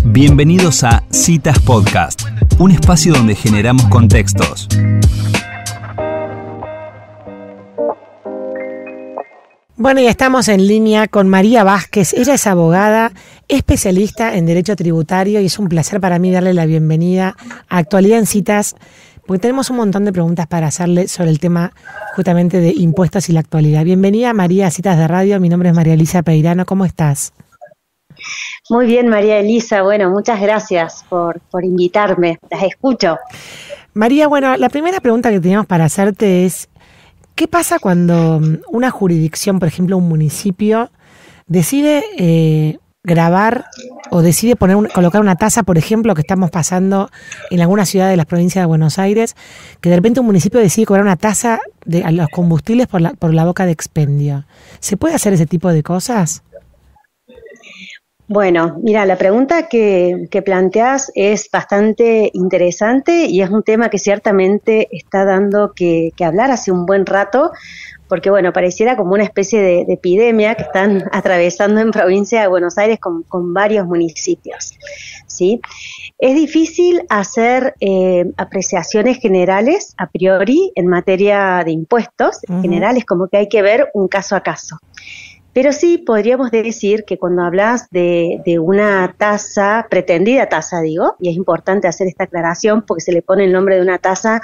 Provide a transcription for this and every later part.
Bienvenidos a Citas Podcast, un espacio donde generamos contextos. Bueno, y estamos en línea con María Vázquez. Ella es abogada, especialista en Derecho Tributario, y es un placer para mí darle la bienvenida a Actualidad en Citas, porque tenemos un montón de preguntas para hacerle sobre el tema justamente de impuestos y la actualidad. Bienvenida, María, a Citas de Radio. Mi nombre es María Elisa Peirano. ¿Cómo estás? Muy bien, María Elisa. Bueno, muchas gracias por invitarme. Las escucho. María, bueno, la primera pregunta que teníamos para hacerte es, ¿qué pasa cuando una jurisdicción, por ejemplo un municipio, decide grabar o decide colocar una tasa, por ejemplo, que estamos pasando en alguna ciudad de las provincias de Buenos Aires, que de repente un municipio decide cobrar una tasa a los combustibles por la boca de expendio? ¿Se puede hacer ese tipo de cosas? Bueno, mira, la pregunta que planteás es bastante interesante y es un tema que ciertamente está dando que hablar hace un buen rato, porque bueno, pareciera como una especie de epidemia que están atravesando en provincia de Buenos Aires con varios municipios, ¿sí? Es difícil hacer apreciaciones generales a priori en materia de impuestos. En general es como que hay que ver un caso a caso. Pero sí podríamos decir que cuando hablas de una tasa, pretendida tasa digo, y es importante hacer esta aclaración porque se le pone el nombre de una tasa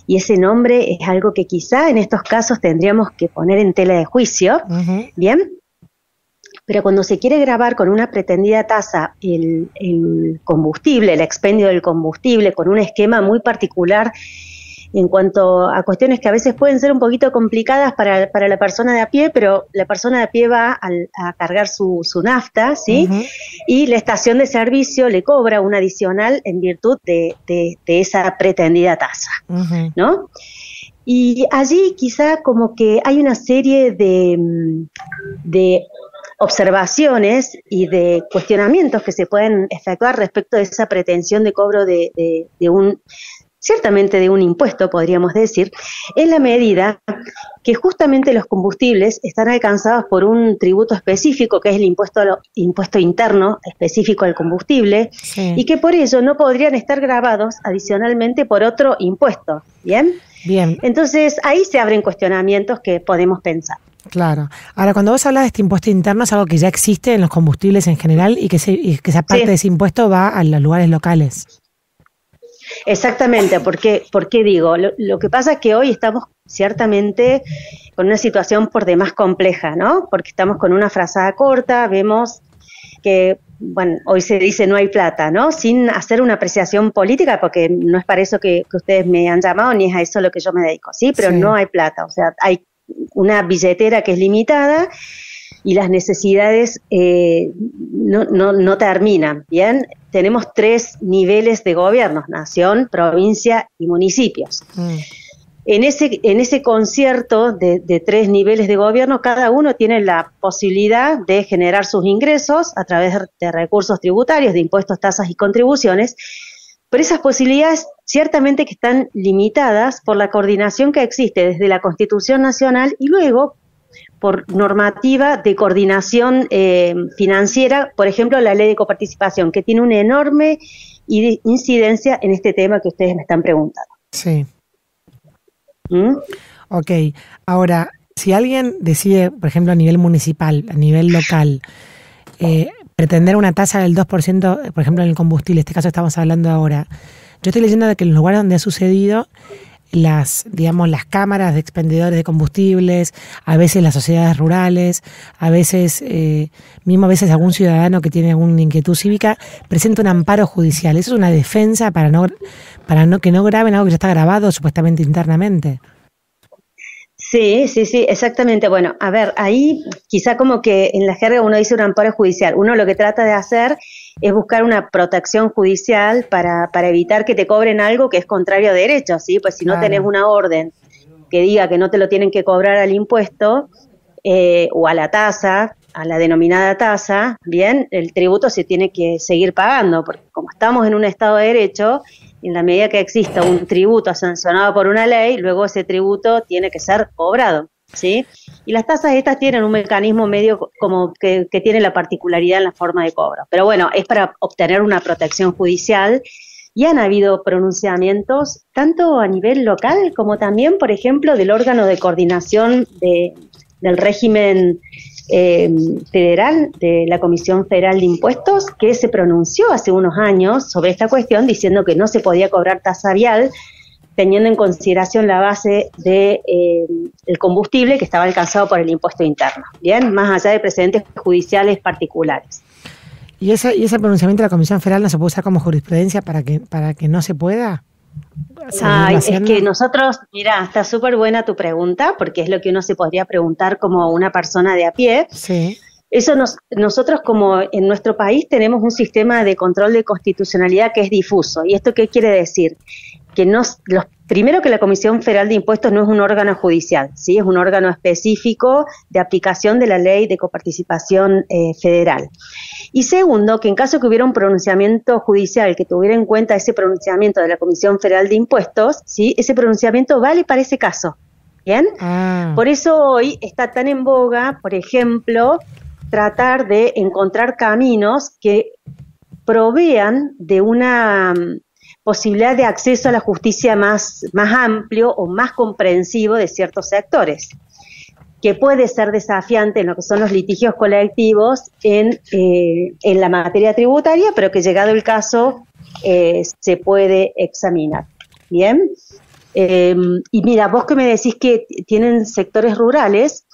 y ese nombre es algo que quizá en estos casos tendríamos que poner en tela de juicio, ¿bien? Pero cuando se quiere grabar con una pretendida tasa el combustible, el expendio del combustible, con un esquema muy particular en cuanto a cuestiones que a veces pueden ser un poquito complicadas para la persona de a pie, pero la persona de a pie va a cargar su nafta, ¿sí? Y la estación de servicio le cobra un adicional en virtud de esa pretendida tasa, ¿no? Y allí quizá como que hay una serie de observaciones y de cuestionamientos que se pueden efectuar respecto de esa pretensión de cobro ciertamente de un impuesto, podríamos decir, en la medida que justamente los combustibles están alcanzados por un tributo específico, que es el impuesto interno específico al combustible, sí, y que por ello no podrían estar gravados adicionalmente por otro impuesto, ¿bien? Bien. Entonces, ahí se abren cuestionamientos que podemos pensar. Claro. Ahora, cuando vos hablas de este impuesto interno, es algo que ya existe en los combustibles en general y que esa parte de ese impuesto va a los lugares locales. Exactamente, ¿por qué digo? Lo que pasa es que hoy estamos ciertamente con una situación por demás compleja, ¿no? Porque estamos con una frazada corta, vemos que, bueno, hoy se dice no hay plata, ¿no? Sin hacer una apreciación política, porque no es para eso que ustedes me han llamado, ni es a eso a lo que yo me dedico, ¿sí? Pero sí, no hay plata, o sea, hay una billetera que es limitada y las necesidades no terminan, ¿bien? Tenemos 3 niveles de gobiernos: nación, provincia y municipios. En ese concierto de 3 niveles de gobierno, cada uno tiene la posibilidad de generar sus ingresos a través de recursos tributarios, de impuestos, tasas y contribuciones, pero esas posibilidades ciertamente que están limitadas por la coordinación que existe desde la Constitución Nacional y luego por normativa de coordinación financiera, por ejemplo, la ley de coparticipación, que tiene una enorme incidencia en este tema que ustedes me están preguntando. Sí. Ok. Ahora, si alguien decide, por ejemplo, a nivel municipal, a nivel local, pretender una tasa del 2%, por ejemplo, en el combustible, en este caso estamos hablando ahora, yo estoy leyendo de que en los lugares donde ha sucedido, las cámaras de expendedores de combustibles, a veces las sociedades rurales, a veces algún ciudadano que tiene alguna inquietud cívica presenta un amparo judicial. Eso es una defensa para que no graben algo que ya está grabado supuestamente internamente. Sí, exactamente. Bueno, a ver, ahí quizá como que en la jerga uno dice un amparo judicial. Uno lo que trata de hacer es buscar una protección judicial para evitar que te cobren algo que es contrario a derecho, ¿sí? Pues si no tenés una orden que diga que no te lo tienen que cobrar al impuesto o a la tasa, a la denominada tasa, bien, el tributo se tiene que seguir pagando, porque como estamos en un Estado de Derecho, en la medida que exista un tributo sancionado por una ley, luego ese tributo tiene que ser cobrado, ¿sí? Y las tasas estas tienen un mecanismo medio como que tiene la particularidad en la forma de cobro. Pero bueno, es para obtener una protección judicial y han habido pronunciamientos tanto a nivel local como también, por ejemplo, del órgano de coordinación del régimen federal, de la Comisión Federal de Impuestos, que se pronunció hace unos años sobre esta cuestión diciendo que no se podía cobrar tasa vial teniendo en consideración la base de el combustible que estaba alcanzado por el impuesto interno, bien, más allá de precedentes judiciales particulares. ¿Y ese pronunciamiento de la Comisión Federal no se puede usar como jurisprudencia para que no se pueda? Es que nosotros, mira, está súper buena tu pregunta, porque es lo que uno se podría preguntar como una persona de a pie. Sí. Eso nosotros como en nuestro país tenemos un sistema de control de constitucionalidad que es difuso. ¿Y esto qué quiere decir? Que primero que la Comisión Federal de Impuestos no es un órgano judicial, ¿sí? Es un órgano específico de aplicación de la ley de coparticipación federal. Y segundo, que en caso que hubiera un pronunciamiento judicial que tuviera en cuenta ese pronunciamiento de la Comisión Federal de Impuestos, ¿sí? Ese pronunciamiento vale para ese caso, ¿bien? Por eso hoy está tan en boga, por ejemplo, tratar de encontrar caminos que provean de una posibilidad de acceso a la justicia más amplio o más comprensivo de ciertos sectores, que puede ser desafiante en lo que son los litigios colectivos en la materia tributaria, pero que llegado el caso se puede examinar. Bien, y mira, vos que me decís que tienen sectores rurales,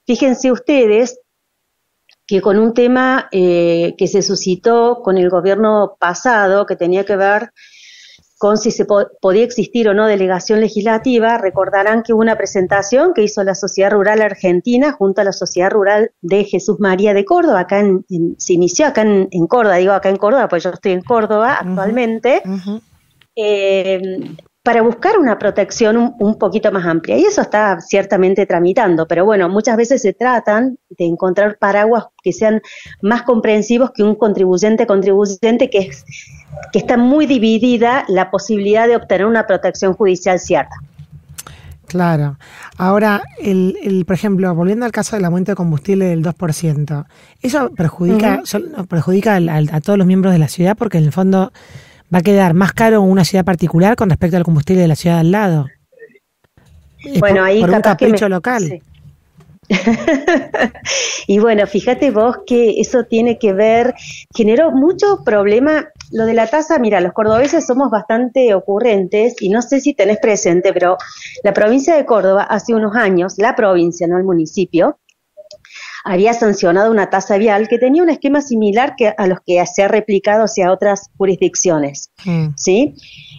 fíjense ustedes que con un tema que se suscitó con el gobierno pasado, que tenía que ver con si se podía existir o no delegación legislativa, recordarán que hubo una presentación que hizo la Sociedad Rural Argentina junto a la Sociedad Rural de Jesús María de Córdoba, se inició acá en Córdoba, digo acá en Córdoba, pues yo estoy en Córdoba actualmente, para buscar una protección un poquito más amplia, y eso está ciertamente tramitando, pero bueno, muchas veces se tratan de encontrar paraguas que sean más comprensivos que un contribuyente que está muy dividida la posibilidad de obtener una protección judicial cierta. Claro. Ahora, por ejemplo, volviendo al caso del aumento de combustible del 2%, ¿eso perjudica a todos los miembros de la ciudad? Porque en el fondo va a quedar más caro una ciudad particular con respecto al combustible de la ciudad al lado. Bueno, ahí por un capricho local. Sí. Y bueno, fíjate vos que eso tiene que ver, generó mucho problema. Lo de la tasa, mira, los cordobeses somos bastante ocurrentes y no sé si tenés presente, pero la provincia de Córdoba hace unos años, la provincia, no el municipio, había sancionado una tasa vial que tenía un esquema similar a los que se ha replicado hacia otras jurisdicciones, ¿sí?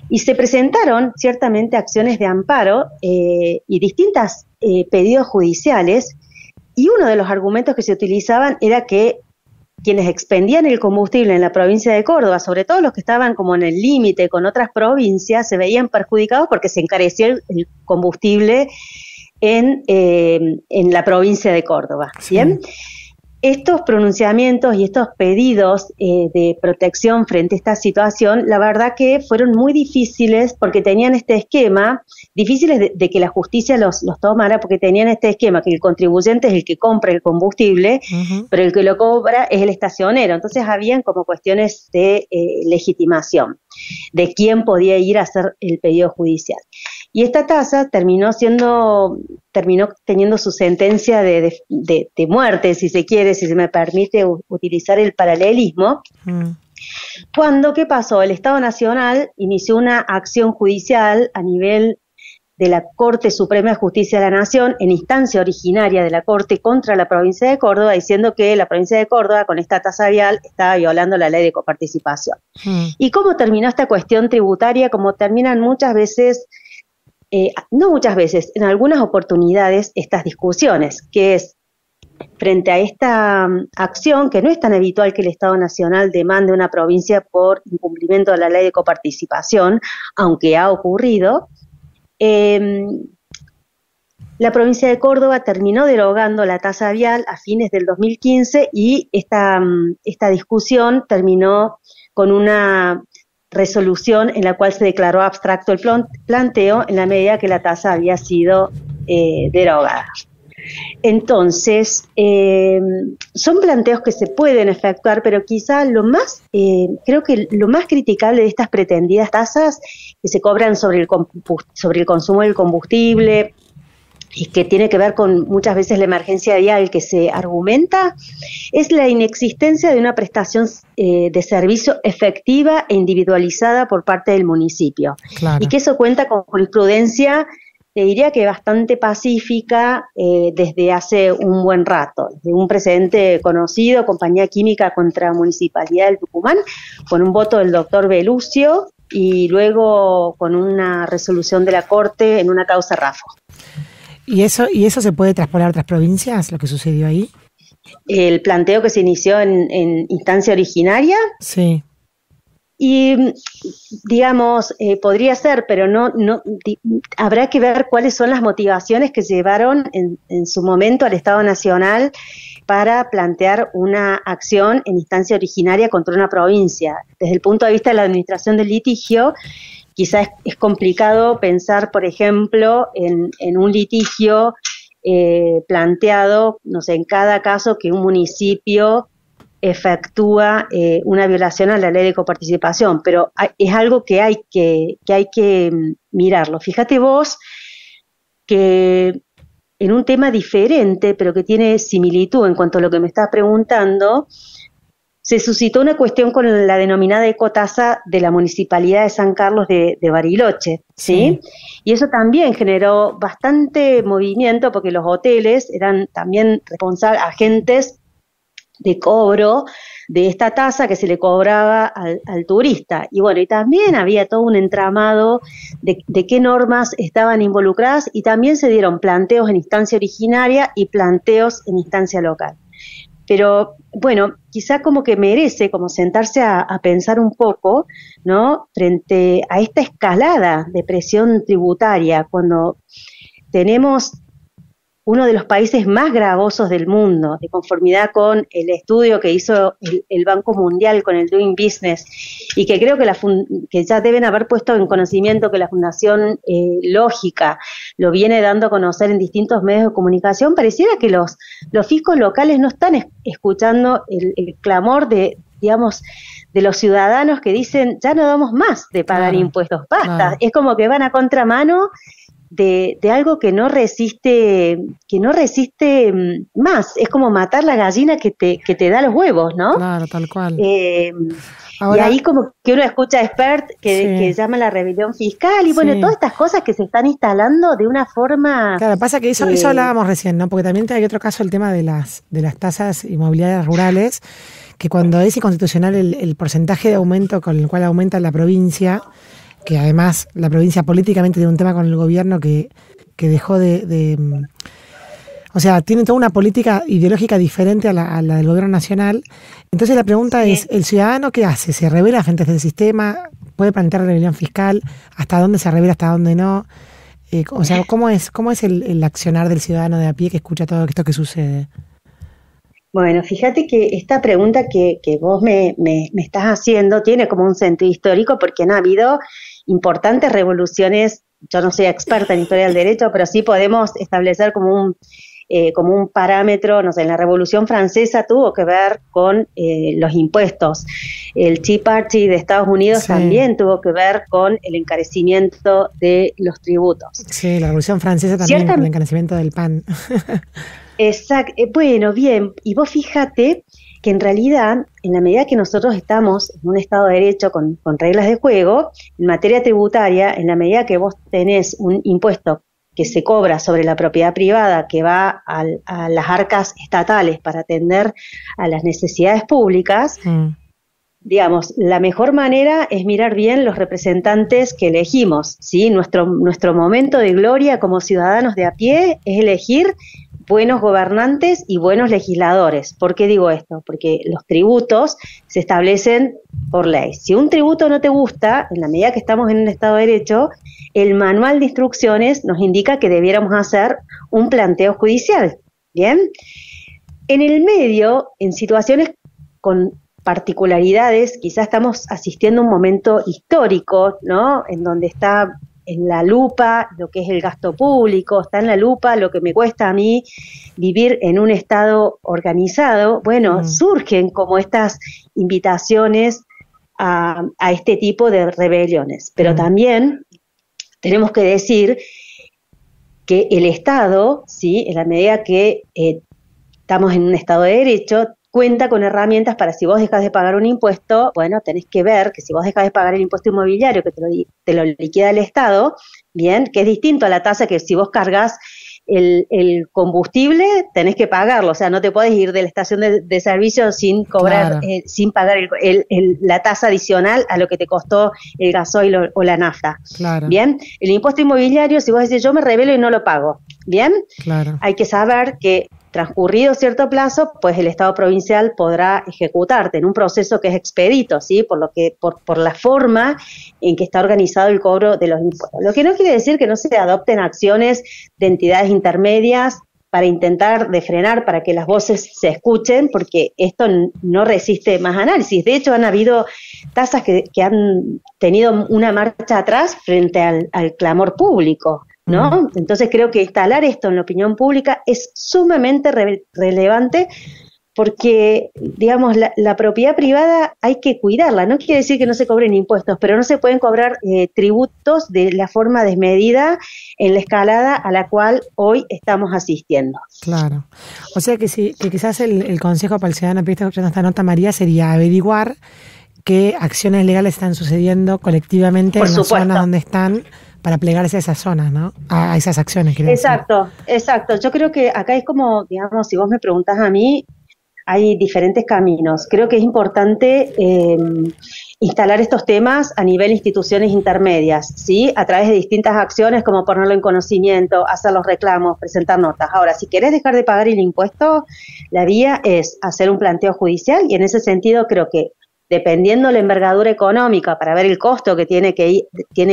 Y se presentaron ciertamente acciones de amparo y distintos pedidos judiciales, y uno de los argumentos que se utilizaban era que quienes expendían el combustible en la provincia de Córdoba, sobre todo los que estaban como en el límite con otras provincias, se veían perjudicados porque se encarecía el combustible en la provincia de Córdoba. ¿Bien? Sí. Estos pronunciamientos y estos pedidos de protección frente a esta situación, la verdad que fueron muy difíciles porque tenían este esquema, difíciles de que la justicia los tomara, porque tenían este esquema que el contribuyente es el que compra el combustible, pero el que lo cobra es el estacionero. Entonces habían como cuestiones de legitimación de quién podía ir a hacer el pedido judicial. Y esta tasa terminó teniendo su sentencia de muerte, si se quiere, si se me permite utilizar el paralelismo. Cuando, ¿qué pasó? El Estado Nacional inició una acción judicial a nivel de la Corte Suprema de Justicia de la Nación, en instancia originaria de la Corte, contra la provincia de Córdoba, diciendo que la provincia de Córdoba, con esta tasa vial, estaba violando la ley de coparticipación. ¿Y cómo terminó esta cuestión tributaria? Como terminan muchas veces, no muchas veces, en algunas oportunidades, estas discusiones, que es frente a esta acción, que no es tan habitual que el Estado Nacional demande a una provincia por incumplimiento de la ley de coparticipación, aunque ha ocurrido. La provincia de Córdoba terminó derogando la tasa vial a fines del 2015 y esta discusión terminó con una resolución en la cual se declaró abstracto el planteo en la medida que la tasa había sido derogada. Entonces, son planteos que se pueden efectuar, pero quizá creo que lo más criticable de estas pretendidas tasas que se cobran sobre el consumo del combustible y que tiene que ver con muchas veces la emergencia vial que se argumenta, es la inexistencia de una prestación de servicio efectiva e individualizada por parte del municipio. Claro. Y que eso cuenta con jurisprudencia, te diría que bastante pacífica desde hace un buen rato, de un precedente conocido, Compañía Química contra Municipalidad del Tucumán, con un voto del doctor Belucio y luego con una resolución de la Corte en una causa RAFO. ¿Y eso se puede traspolar a otras provincias, lo que sucedió ahí? El planteo que se inició en instancia originaria. Sí. Y, digamos, podría ser, pero habrá que ver cuáles son las motivaciones que llevaron en su momento al Estado Nacional para plantear una acción en instancia originaria contra una provincia. Desde el punto de vista de la administración del litigio, quizás es complicado pensar, por ejemplo, en un litigio planteado, no sé, en cada caso que un municipio efectúa una violación a la ley de coparticipación, pero es algo que hay que mirarlo. Fíjate vos que en un tema diferente, pero que tiene similitud en cuanto a lo que me estás preguntando, se suscitó una cuestión con la denominada ecotasa de la Municipalidad de San Carlos de Bariloche, ¿sí? Y eso también generó bastante movimiento porque los hoteles eran también agentes de cobro de esta tasa que se le cobraba al turista. Y bueno, y también había todo un entramado de qué normas estaban involucradas y también se dieron planteos en instancia originaria y planteos en instancia local. Pero bueno, quizá como que merece como sentarse a pensar un poco, ¿no? Frente a esta escalada de presión tributaria, cuando tenemos uno de los países más gravosos del mundo, de conformidad con el estudio que hizo el Banco Mundial con el Doing Business, y que creo que ya deben haber puesto en conocimiento que la Fundación Lógica lo viene dando a conocer en distintos medios de comunicación. Pareciera que los fiscos locales no están escuchando el clamor de los ciudadanos que dicen, ya no damos más de pagar impuestos, basta. Claro. Es como que van a contramano de algo que no resiste más. Es como matar la gallina que te da los huevos, ¿no? Claro, tal cual. Ahora, y ahí como que uno escucha a expert que llama la rebelión fiscal y bueno, todas estas cosas que se están instalando de una forma... Claro, pasa que eso hablábamos recién, ¿no? Porque también hay otro caso, el tema de las tasas inmobiliarias rurales, que cuando es inconstitucional el porcentaje de aumento con el cual aumenta la provincia, que además la provincia políticamente tiene un tema con el gobierno que dejó o sea, tiene toda una política ideológica diferente a la del gobierno nacional. Entonces la pregunta es, ¿el ciudadano qué hace? ¿Se revela frente a este sistema? ¿Puede plantear rebelión fiscal? ¿Hasta dónde se revela, hasta dónde no? O sea, ¿cómo es el accionar del ciudadano de a pie que escucha todo esto que sucede? Bueno, fíjate que esta pregunta que vos me estás haciendo tiene como un sentido histórico porque han habido importantes revoluciones. Yo no soy experta en historia del derecho, pero sí podemos establecer como un parámetro. No sé, en la Revolución Francesa tuvo que ver con los impuestos. El Tea Party de Estados Unidos también tuvo que ver con el encarecimiento de los tributos. Sí, la Revolución Francesa también con el encarecimiento del pan. Exacto. Bueno, bien, y vos fíjate que en realidad, en la medida que nosotros estamos en un Estado de Derecho con reglas de juego, en materia tributaria, en la medida que vos tenés un impuesto que se cobra sobre la propiedad privada, que va a las arcas estatales para atender a las necesidades públicas, digamos, la mejor manera es mirar bien los representantes que elegimos, ¿sí? Nuestro momento de gloria como ciudadanos de a pie es elegir buenos gobernantes y buenos legisladores. ¿Por qué digo esto? Porque los tributos se establecen por ley. Si un tributo no te gusta, en la medida que estamos en un Estado de Derecho, el manual de instrucciones nos indica que debiéramos hacer un planteo judicial. ¿Bien? En el medio, en situaciones con particularidades, quizás estamos asistiendo a un momento histórico, ¿no? En donde está en la lupa lo que es el gasto público, está en la lupa lo que me cuesta a mí vivir en un Estado organizado. Bueno, surgen como estas invitaciones a este tipo de rebeliones, pero también tenemos que decir que el Estado, ¿sí?, en la medida que estamos en un Estado de Derecho, cuenta con herramientas para, si vos dejás de pagar un impuesto, bueno, tenés que ver que si vos dejás de pagar el impuesto inmobiliario que te lo liquida el Estado, bien, que es distinto a la tasa que si vos cargas el combustible, tenés que pagarlo, o sea, no te podés ir de la estación de servicio sin cobrar, sin pagar la tasa adicional a lo que te costó el gasoil o la nafta. Claro. Bien, el impuesto inmobiliario, si vos decís yo me rebelo y no lo pago, bien, claro, hay que saber que transcurrido cierto plazo, pues el Estado provincial podrá ejecutarte en un proceso que es expedito, ¿sí? Por la forma en que está organizado el cobro de los impuestos. Lo que no quiere decir que no se adopten acciones de entidades intermedias para intentar de frenar, para que las voces se escuchen, porque esto no resiste más análisis. De hecho, han habido tasas que han tenido una marcha atrás frente al clamor público, ¿no? Entonces creo que instalar esto en la opinión pública es sumamente relevante, porque, digamos, la propiedad privada hay que cuidarla. No quiere decir que no se cobren impuestos, pero no se pueden cobrar tributos de la forma desmedida en la escalada a la cual hoy estamos asistiendo. Claro. O sea que quizás el consejo para el ciudadano que está escuchando esta nota, María, sería averiguar qué acciones legales están sucediendo colectivamente en las zonas donde están, para plegarse a esas zonas, ¿no? A esas acciones. Exacto. Yo creo que acá es como, digamos, si vos me preguntás a mí, hay diferentes caminos. Creo que es importante instalar estos temas a nivel de instituciones intermedias, ¿sí? A través de distintas acciones, como ponerlo en conocimiento, hacer los reclamos, presentar notas. Ahora, si querés dejar de pagar el impuesto, la vía es hacer un planteo judicial, y en ese sentido creo que, dependiendo la envergadura económica, para ver el costo que tiene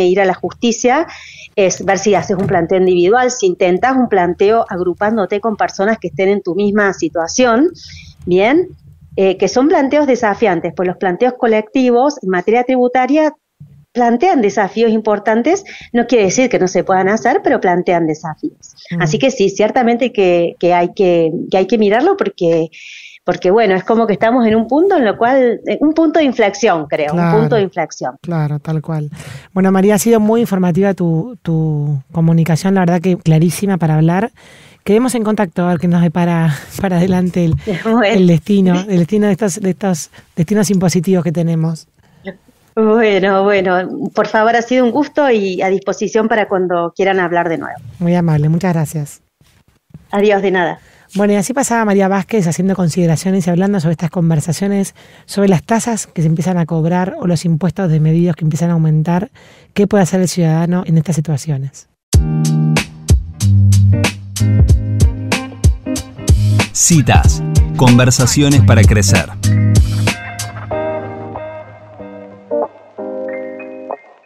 ir a la justicia, es ver si haces un planteo individual, si intentas un planteo agrupándote con personas que estén en tu misma situación, bien, que son planteos desafiantes, pues los planteos colectivos en materia tributaria plantean desafíos importantes, no quiere decir que no se puedan hacer, pero plantean desafíos. Así que sí, ciertamente que hay que mirarlo, porque bueno, es como que estamos en un punto en lo cual, un punto de inflexión, creo, claro, un punto de inflexión. Claro, tal cual. Bueno, María, ha sido muy informativa tu comunicación, la verdad que clarísima para hablar. Quedemos en contacto a ver qué nos depara para adelante el destino de estos destinos impositivos que tenemos. Bueno, por favor, ha sido un gusto y a disposición para cuando quieran hablar de nuevo. Muy amable, muchas gracias. Adiós, de nada. Bueno, y así pasaba María Vázquez haciendo consideraciones y hablando sobre estas conversaciones, sobre las tasas que se empiezan a cobrar o los impuestos desmedidos que empiezan a aumentar. ¿Qué puede hacer el ciudadano en estas situaciones? Citas. Conversaciones para crecer.